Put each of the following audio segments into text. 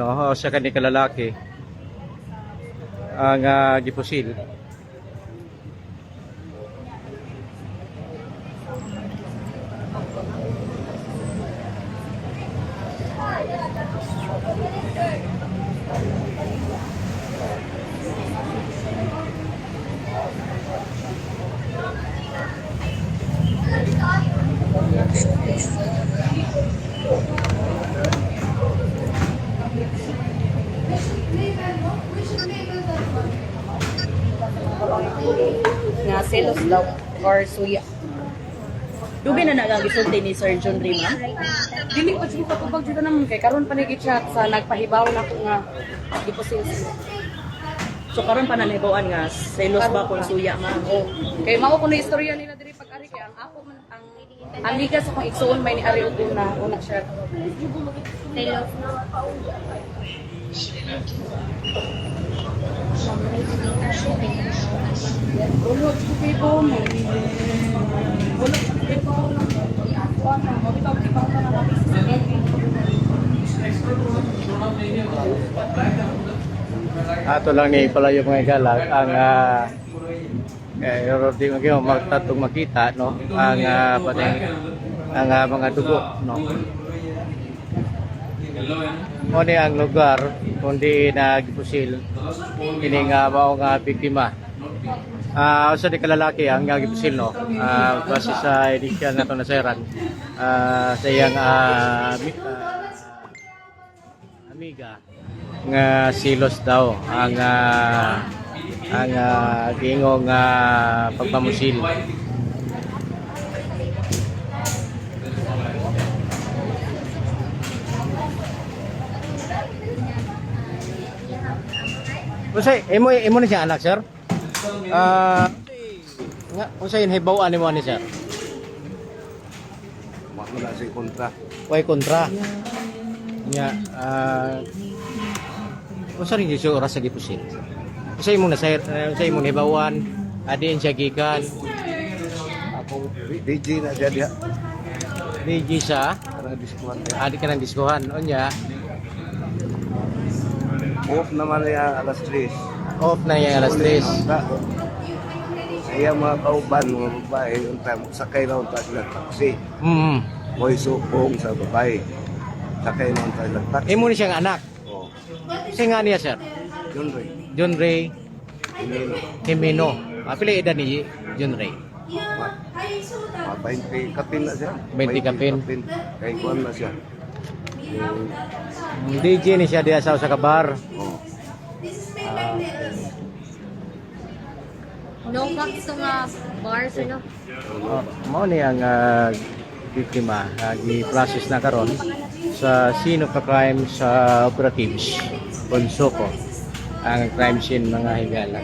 No, sa kani kalalaki ang gipusil. Nga selos daw or suya. Dubi na nagagisulti ni Sir John Ray, ma'am. Dili pa siya patubag dito naman kay karon pa nagichat sa nagpahibaw na ko nga gipusil sila. So karon pa nanahibawan nga selos ba kung suya, ma'am. Oh. Kay mao kuno istorya nila diri pag-ari kay ang ako man ang amiga sa kong igsuon may ni Ari una siya. Selos Ulot ko kayo mo. Ulot ko kayo mo. Mabitaw kipaw na namin sa Ato lang ni palayo mga galag ang di magyo magtatong makita no ang pating ang mga dugo no. Mo ni ang lugar kundi nagipusil kini nga mao nga biktima. Usa di kalalaki ang gipusil no. Base sa initial na to nasaran sa iyang amiga nga silos daw ang gingong pagpamusil. Unsay imo ni siya anak sir? Nga unsay hibaw-an nimo ni sir? Wala sa kontra. Way kontra. Nya unsa rin siya oras sa gipusil? Unsay imo na sir? Unsay imo hibaw-an? Adin siya gikan. Ako DJ na siya diha. DJ sa Karang diskuhan diha. adi ka ng diskuhan unya. Off naman niya alas 3. Off na yung alas 3. Saya mga kauban, mga babae, yung time, sakay na unta sila taxi. Mo'y supong sa babae. Sakay na unta sila taxi. Imo ni siyang anak. Oh, Sing nga niya sir? yun rin. John Ray Hindi Jimeno. Pila edad ni John Ray? 20 kapin na siya. 20 kapin. Kay kuwan na siya. DJ ni siya diya sa kabar. Oh. No facts to nga bars ano. Mao ni ang biktima gi-process na karon sa scene of the crime sa operatives Bonsoko ang crime scene mga higala.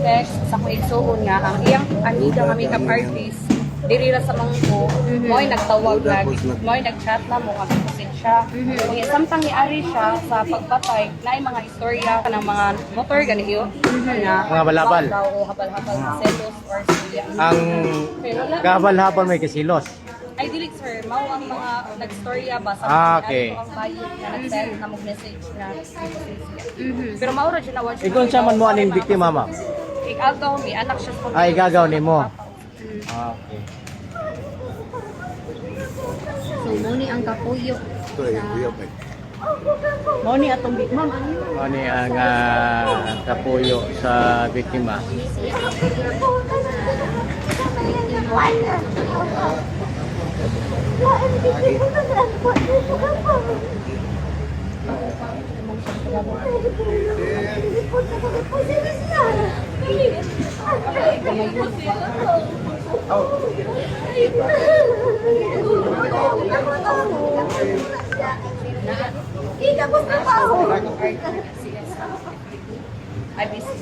Text sa kong igsuon nga ang iyang amiga nga makeup artist diri ra sa mangko mo'y nagtawag mo'y nagchat na mo nga message siya kaya samtang niari siya sa pagpatay naay mga istorya kanang mga motor ganiyo nga Mga balabal. o habal-habal na selos or suya Ang gabal-habal may kasilos. ay dili sir mao ang mga nagstorya ba sa Okay. ang bayot nga nag-send na mo message na pero mao ra siya na watch Ikon sa man mo aning biktima ma'am? igagaw mi anak siya sa Ay gagaw nimo. Okay. So, muni ang kapuyo. Ito yung kuya pa. mao ni atong biktima Mao ni ang kapuyo sa biktima. Ay, busy.